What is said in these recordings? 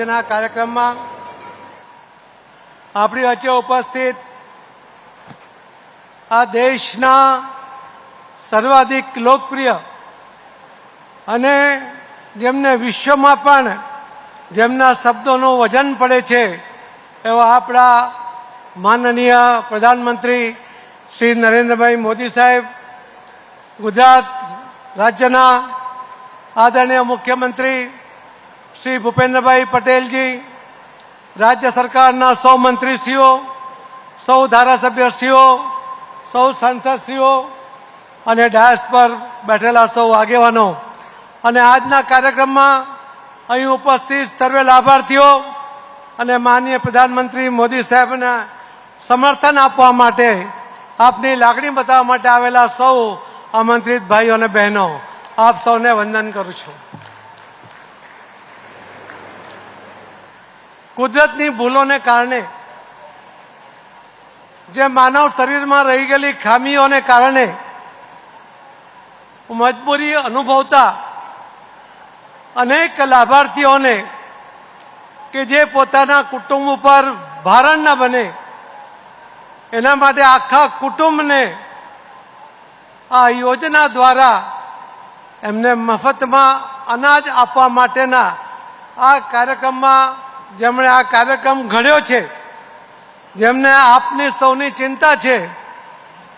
આજના કાર્યક્રમમાં આપણી વચ્ચે ઉપસ્થિત આ દેશના સર્વાધિક લોકપ્રિય અને જેમને વિશ્વમાં પણ જેમના શબ્દોનું વજન પડે છે એવા આપણા માનનીય પ્રધાનમંત્રી શ્રી નરેન્દ્રભાઈ મોદી સાહેબ, ગુજરાત રાજ્યના આદરણીય મુખ્યમંત્રી શ્રી ભૂપેન્દ્રભાઈ પટેલજી, રાજ્ય સરકારના સૌ મંત્રીશ્રીઓ, સૌ ધારાસભ્યશ્રીઓ, સૌ સાંસદશ્રીઓ અને ડાયસ પર બેઠેલા સૌ આગેવાનો અને આજના કાર્યક્રમમાં અહીં ઉપસ્થિત સર્વે લાભાર્થીઓ અને માનનીય પ્રધાનમંત્રી મોદી સાહેબને સમર્થન આપવા માટે, આપની લાગણી બતાવવા માટે આવેલા સૌ આમંત્રિત ભાઈઓ અને બહેનો, આપ સૌને વંદન કરું છું. કુદરતની ભૂલોને કારણે, જે માનવ શરીરમાં રહી ગયેલી ખામીઓને કારણે મજબૂરી અનુભવતા અનેક લાભાર્થીઓને કે જે પોતાના કુટુંબ ઉપર ભારણ ન બને એના માટે આખા કુટુંબને આ યોજના દ્વારા એમને મફતમાં અનાજ આપવા માટેના આ કાર્યક્રમમાં જેમણે આ કાર્યક્રમ ઘડ્યો છે, જેમને આપની સૌની ચિંતા છે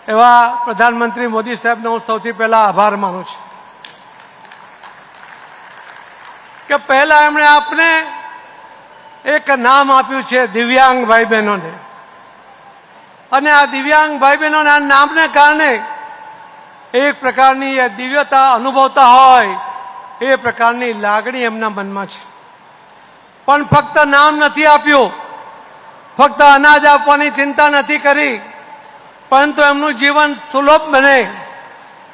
એવા પ્રધાનમંત્રી મોદી સાહેબનો હું સૌથી પહેલા આભાર માનું છું કે પહેલા એમણે આપને એક નામ આપ્યું છે દિવ્યાંગ ભાઈ બહેનોને, અને આ દિવ્યાંગ ભાઈ બહેનોને આ નામને કારણે એક પ્રકારની એ દિવ્યતા અનુભવતા હોય એ પ્રકારની લાગણી એમના મનમાં છે. પણ ફક્ત નામ નથી આપ્યું, ફક્ત અનાજ આપવાની ચિંતા નથી કરી, પરંતુ એમનું જીવન સુલભ બને,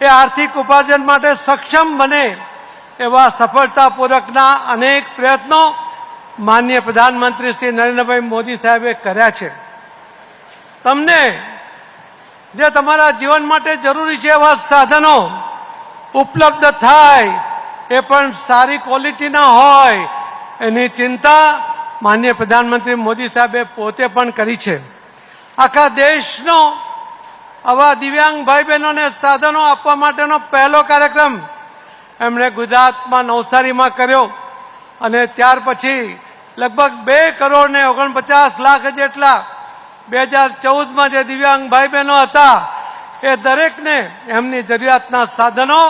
એ આર્થિક ઉપાર્જન માટે સક્ષમ બને એવા સફળતાપૂર્વકના અનેક પ્રયત્નો માનનીય પ્રધાનમંત્રી શ્રી નરેન્દ્રભાઈ મોદી સાહેબે કર્યા છે. તમને જે તમારા જીવન માટે જરૂરી છે એવા સાધનો ઉપલબ્ધ થાય, એ પણ સારી ક્વોલિટીના હોય, એની ચિંતા માનનીય પ્રધાનમંત્રી મોદી સાહેબે પોતે પણ કરી છે. આખા દેશનો આવા દિવ્યાંગ ભાઈ બહેનોને સાધનો આપવા માટેનો પહેલો કાર્યક્રમ એમણે ગુજરાતમાં નવસારીમાં કર્યો, અને ત્યાર પછી લગભગ 2,49,00,000 જેટલા 2014માં જે દિવ્યાંગ ભાઈ બહેનો હતા એ દરેકને એમની જરૂરિયાતના સાધનો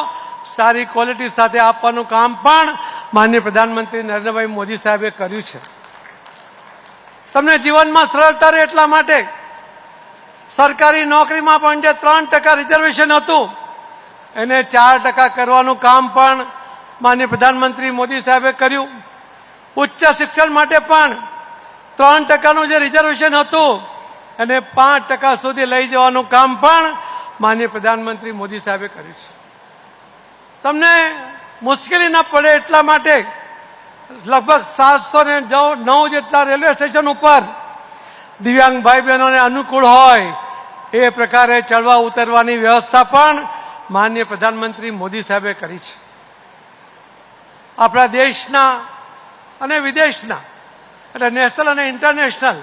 સારી ક્વોલિટી સાથે આપવાનું કામ પણ માનનીય પ્રધાનમંત્રી નરેન્દ્રભાઈ મોદી સાહેબે કર્યું છે. તમને જીવનમાં સરળતા રહે એટલા માટે સરકારી નોકરીમાં પણ જે 3% રિઝર્વેશન હતું એને 4% કરવાનું કામ પણ માનનીય પ્રધાનમંત્રી મોદી સાહેબે કર્યું. ઉચ્ચ શિક્ષણ માટે પણ 3%નું જે રિઝર્વેશન હતું એને 5% સુધી લઈ જવાનું કામ પણ માનનીય પ્રધાનમંત્રી મોદી સાહેબે કર્યું છે. તમને મુશ્કેલી ન પડે એટલા માટે લગભગ 709 જેટલા રેલવે સ્ટેશન ઉપર દિવ્યાંગ ભાઈ બહેનોને અનુકૂળ હોય એ પ્રકારે ચડવા ઉતરવાની વ્યવસ્થા પણ માનનીય પ્રધાનમંત્રી મોદી સાહેબે કરી છે. આપણા દેશના અને વિદેશના એટલે નેશનલ અને ઇન્ટરનેશનલ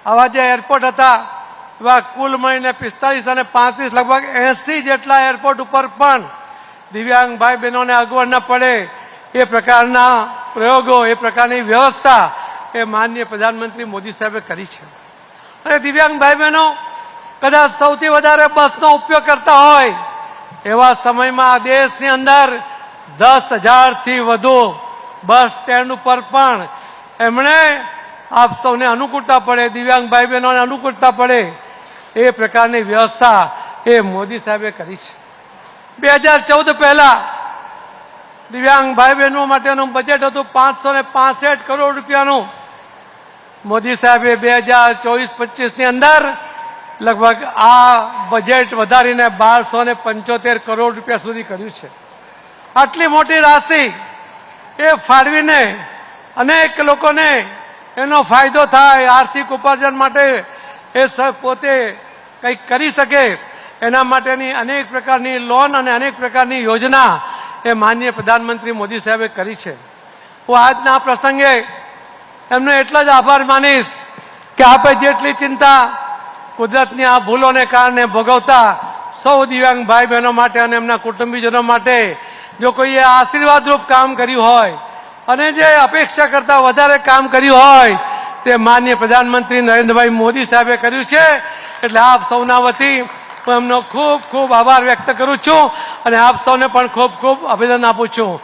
આવા જે એરપોર્ટ હતા એવા કુલ મળીને 45 અને 35 લગભગ 80 જેટલા એરપોર્ટ ઉપર પણ દિવ્યાંગ ભાઈ બહેનોને અગવડ ન પડે એ પ્રકારના પ્રયોગો, એ પ્રકારની વ્યવસ્થા એ માનનીય પ્રધાનમંત્રી મોદી સાહેબે કરી છે. અને દિવ્યાંગ ભાઈ બહેનો કદાચ સૌથી વધારે બસનો ઉપયોગ કરતા હોય એવા સમયમાં આ દેશની અંદર 10,000થી વધુ બસ સ્ટેન્ડ ઉપર પણ એમણે આપ સૌને અનુકૂળતા પડે, દિવ્યાંગ ભાઈ બહેનોને અનુકૂળતા પડે એ પ્રકારની વ્યવસ્થા એ મોદી સાહેબે કરી છે. 2014 પહેલા દિવ્યાંગ ભાઈ બહેનો માટેનું બજેટ હતું 565 કરોડ રૂપિયાનું. મોદી સાહેબે 2024-25ની અંદર લગભગ આ બજેટ વધારીને 1,275 કરોડ રૂપિયા સુધી કર્યું છે. આટલી મોટી રાશિ એ ફાળવીને અનેક લોકોને એનો ફાયદો થાય, આર્થિક ઉપાર્જન માટે એ પોતે કંઈક કરી શકે એના માટેની અનેક પ્રકારની લોન અને અનેક પ્રકારની યોજના એ માનનીય પ્રધાનમંત્રી મોદી સાહેબે કરી છે. હું આજના પ્રસંગે એમનો એટલો જ આભાર માનીશ કે આપે જેટલી ચિંતા કુદરતની આ ભૂલોને કારણે ભોગવતા સૌ દિવ્યાંગ ભાઈ બહેનો માટે અને એમના કુટુંબીજનો માટે જો કોઈએ આશીર્વાદરૂપ કામ કર્યું હોય અને જે અપેક્ષા કરતા વધારે કામ કર્યું હોય તે માનનીય પ્રધાનમંત્રી નરેન્દ્રભાઈ મોદી સાહેબે કર્યું છે. એટલે આપ સૌના વતી હું એમનો ખૂબ ખૂબ આભાર વ્યક્ત કરું છું અને આપ સૌને પણ ખૂબ ખૂબ અભિનંદન આપું છું.